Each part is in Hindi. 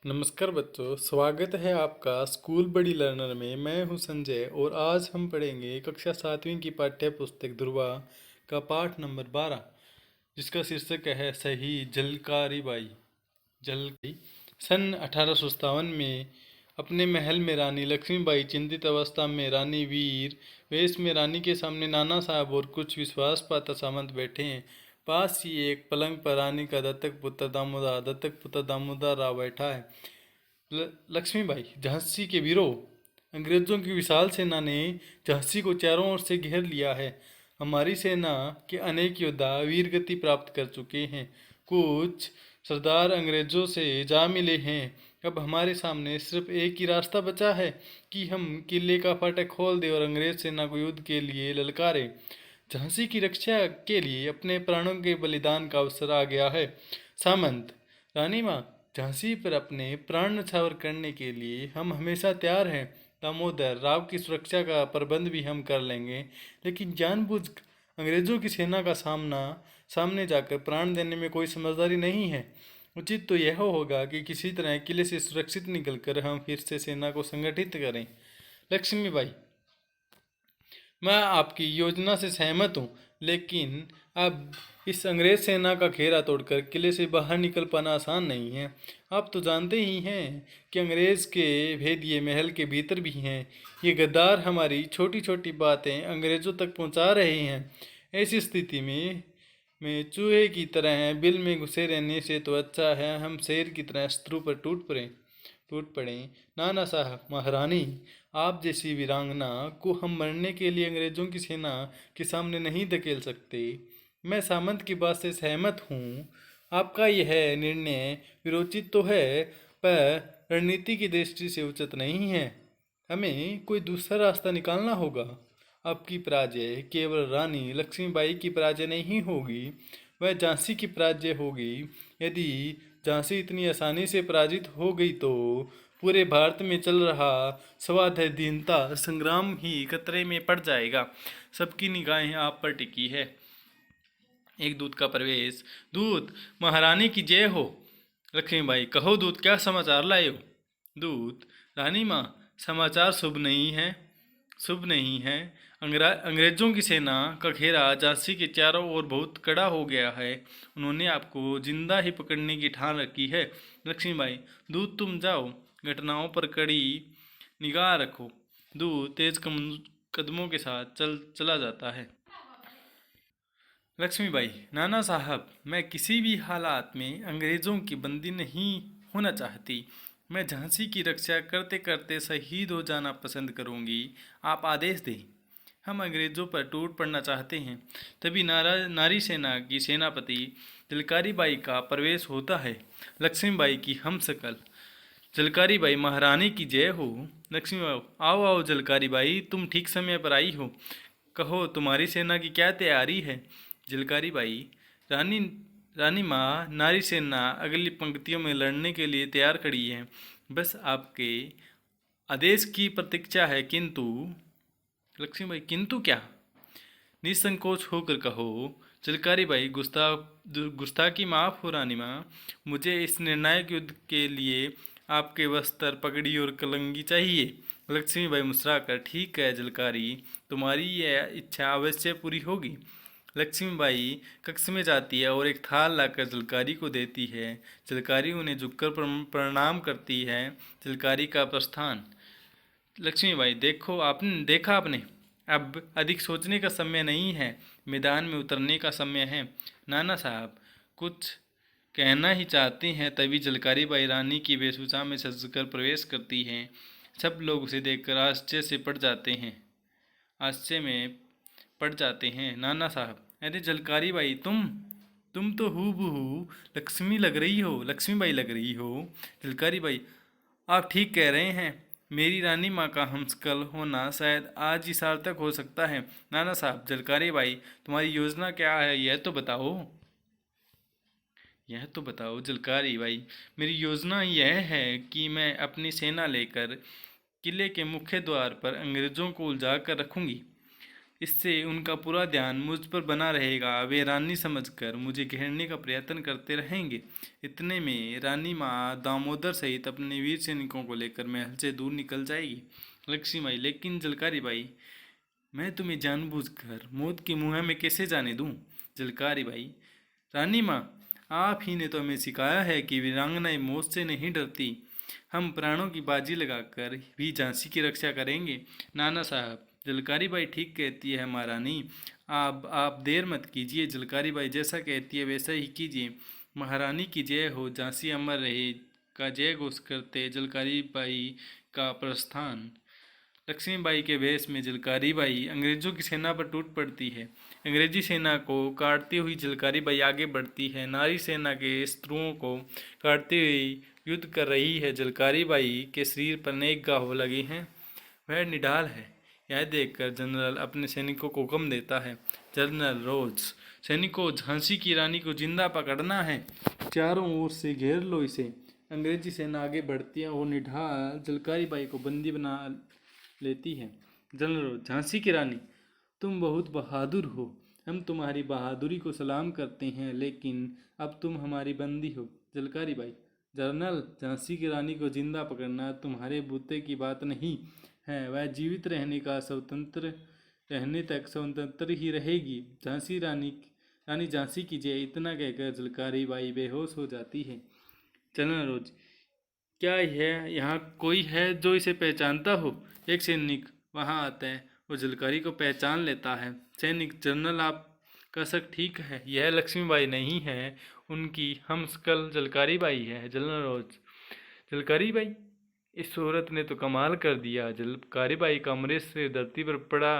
नमस्कार बच्चों, स्वागत है आपका स्कूल बड़ी लर्नर में। मैं हूं संजय और आज हम पढ़ेंगे कक्षा 7वीं की पाठ्य पुस्तक ध्रुवा का पाठ नंबर 12, जिसका शीर्षक है सही जलकारी बाई। जलकारी सन 1857 में अपने महल में रानी लक्ष्मीबाई चिंतित अवस्था में रानी वीर वेश में रानी के सामने नाना साहब और कुछ विश्वास पात्र सामंत बैठे हैं। पास ही एक पलंग पर रानी का दत्तक पुत्र दामोदर राव बैठा है। लक्ष्मीबाई, झांसी के वीरों, अंग्रेजों की विशाल सेना ने झांसी को चारों ओर से घेर लिया है। हमारी सेना के अनेक योद्धा वीरगति प्राप्त कर चुके हैं। कुछ सरदार अंग्रेजों से जा मिले हैं। अब हमारे सामने सिर्फ एक ही रास्ता बचा है कि हम किले का फाटक खोल दें और अंग्रेज सेना को युद्ध के लिए ललकारें। झांसी की रक्षा के लिए अपने प्राणों के बलिदान का अवसर आ गया है। सामंत, रानी माँ, झांसी पर अपने प्राण न्यौछावर करने के लिए हम हमेशा तैयार हैं। दामोदर राव की सुरक्षा का प्रबंध भी हम कर लेंगे, लेकिन जानबूझ अंग्रेजों की सेना का सामने जाकर प्राण देने में कोई समझदारी नहीं है। उचित तो यह होगा कि किसी तरह किले से सुरक्षित निकलकर हम फिर से सेना को संगठित करें। लक्ष्मीबाई, मैं आपकी योजना से सहमत हूँ, लेकिन अब इस अंग्रेज सेना का घेरा तोड़कर किले से बाहर निकल पाना आसान नहीं है। आप तो जानते ही हैं कि अंग्रेज के भेदिए महल के भीतर भी हैं। ये गद्दार हमारी छोटी छोटी बातें अंग्रेजों तक पहुंचा रहे हैं। ऐसी स्थिति में चूहे की तरह बिल में घुसे रहने से तो अच्छा है हम शेर की तरह शत्रु पर टूट पड़े। नाना साहब, महारानी, आप जैसी वीरांगना को हम मरने के लिए अंग्रेजों की सेना के सामने नहीं धकेल सकते। मैं सामंत की बात से सहमत हूँ। आपका यह निर्णय विरोचित तो है, पर रणनीति की दृष्टि से उचित नहीं है। हमें कोई दूसरा रास्ता निकालना होगा। आपकी पराजय केवल रानी लक्ष्मीबाई की पराजय नहीं होगी, वह झांसी की पराजय होगी। यदि झांसी इतनी आसानी से पराजित हो गई तो पूरे भारत में चल रहा स्वाधीनता संग्राम ही खतरे में पड़ जाएगा। सबकी निगाहें आप पर टिकी है। एक दूत का प्रवेश। दूत, महारानी की जय हो। लक्ष्मीबाई, कहो दूत, क्या समाचार लाए हो? दूत, रानी माँ, समाचार शुभ नहीं है। अंग्रेजों की सेना का घेरा झांसी के चारों ओर बहुत कड़ा हो गया है। उन्होंने आपको जिंदा ही पकड़ने की ठान रखी है। लक्ष्मीबाई, दूत तुम जाओ, घटनाओं पर कड़ी निगाह रखो। दूत तेज कदमों के साथ चला जाता है। लक्ष्मीबाई, नाना साहब, मैं किसी भी हालात में अंग्रेजों की बंदी नहीं होना चाहती। मैं झांसी की रक्षा करते करते शहीद हो जाना पसंद करूंगी। आप आदेश दें। हम अंग्रेजों पर टूट पड़ना चाहते हैं। तभी नारी सेना की सेनापति जलकारी बाई का प्रवेश होता है। लक्ष्मीबाई की हमशक्ल। जलकारी बाई, महारानी की जय हो। लक्ष्मीबाई, आओ आओ जलकारी बाई, तुम ठीक समय पर आई हो। कहो, तुम्हारी सेना की क्या तैयारी है? जलकारी बाई, रानी रानी माँ, नारी सेना अगली पंक्तियों में लड़ने के लिए तैयार खड़ी है। बस आपके आदेश की प्रतीक्षा है। किंतु लक्ष्मीबाई, किंतु क्या? निसंकोच होकर कहो। जलकारी बाई, गुस्ताखी माफ हो रानी माँ। मुझे इस निर्णायक युद्ध के लिए आपके वस्त्र, पगड़ी और कलंगी चाहिए। लक्ष्मीबाई मुस्कुराकर, ठीक है जलकारी, तुम्हारी यह इच्छा अवश्य पूरी होगी। लक्ष्मीबाई कक्ष में जाती है और एक थाल लाकर जलकारी को देती है। जलकारी उन्हें झुककर प्रणाम करती है। जलकारी का प्रस्थान। लक्ष्मीबाई, देखा आपने, अब अधिक सोचने का समय नहीं है, मैदान में उतरने का समय है। नाना साहब कुछ कहना ही चाहते हैं, तभी जलकारी बाई रानी की वेशभूषा में सजकर प्रवेश करती हैं। सब लोग उसे देखकर आश्चर्य में पड़ जाते हैं। नाना साहब, अरे जलकारी बाई, तुम तो हूबहू लक्ष्मीबाई लग रही हो। जलकारी बाई, आप ठीक कह रहे हैं। मेरी रानी माँ का हमशक्ल होना शायद आज ही सार्थक हो सकता है। नाना साहब, जलकारी बाई, तुम्हारी योजना क्या है, यह तो बताओ जलकारी बाई। मेरी योजना यह है कि मैं अपनी सेना लेकर किले के मुख्य द्वार पर अंग्रेजों को उलझा कर रखूंगी। इससे उनका पूरा ध्यान मुझ पर बना रहेगा। वे रानी समझकर मुझे घेरने का प्रयत्न करते रहेंगे। इतने में रानी माँ दामोदर सहित अपने वीर सैनिकों को लेकर महल से दूर निकल जाएगी। लक्ष्मी बाई, लेकिन झलकारी बाई, मैं तुम्हें जानबूझकर मौत के मुँह में कैसे जाने दूं? झलकारी बाई, रानी माँ, आप ही ने तो हमें सिखाया है कि वीरांगनाएं मौत से नहीं डरती। हम प्राणों की बाजी लगाकर भी झांसी की रक्षा करेंगे। नाना साहब, झलकारी बाई ठीक कहती है महारानी। आप देर मत कीजिए। झलकारी बाई जैसा कहती है वैसा ही कीजिए। महारानी की जय हो, झांसी अमर रहे का जय घोष करते झलकारी बाई का प्रस्थान। लक्ष्मीबाई के वेश में झलकारी बाई अंग्रेजों की सेना पर टूट पड़ती है। अंग्रेजी सेना को काटती हुई झलकारी बाई आगे बढ़ती है। नारी सेना के शत्रुओं को काटते हुए युद्ध कर रही है। झलकारी बाई के शरीर पर अनेक घाव लगे हैं। वह निढाल है। यह देखकर जनरल अपने सैनिकों को हुक्म देता है, जनरल रोज, सैनिकों, झांसी की रानी को जिंदा पकड़ना है। चारों ओर से घेर लो इसे। अंग्रेजी सेना आगे बढ़ती है और निढाल झलकारी बाई को बंदी बना लेती है। जनरल, झांसी की रानी, तुम बहुत बहादुर हो। हम तुम्हारी बहादुरी को सलाम करते हैं, लेकिन अब तुम हमारी बंदी हो। झलकारी बाई, जनरल, झांसी की रानी को जिंदा पकड़ना तुम्हारे बूते की बात नहीं है। वह जीवित रहने का स्वतंत्र रहने तक स्वतंत्र ही रहेगी। रानी झांसी की जय। इतना कहकर झलकारी बाई बेहोश हो जाती है। जनरल रोज, क्या यह यहाँ कोई है जो इसे पहचानता हो? एक सैनिक वहाँ आता है और झलकारी को पहचान लेता है। सैनिक, जनरल, आपका शक ठीक है, यह लक्ष्मीबाई नहीं है, उनकी हमशक्ल झलकारी बाई है। जनरल रोज, झलकारी बाई, इस औरत ने तो कमाल कर दिया। झलकारी बाई का अमृत से धरती पर पड़ा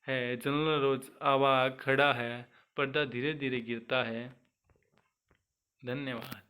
है। जनरल रोज आवाज खड़ा है। पर्दा धीरे धीरे गिरता है। धन्यवाद।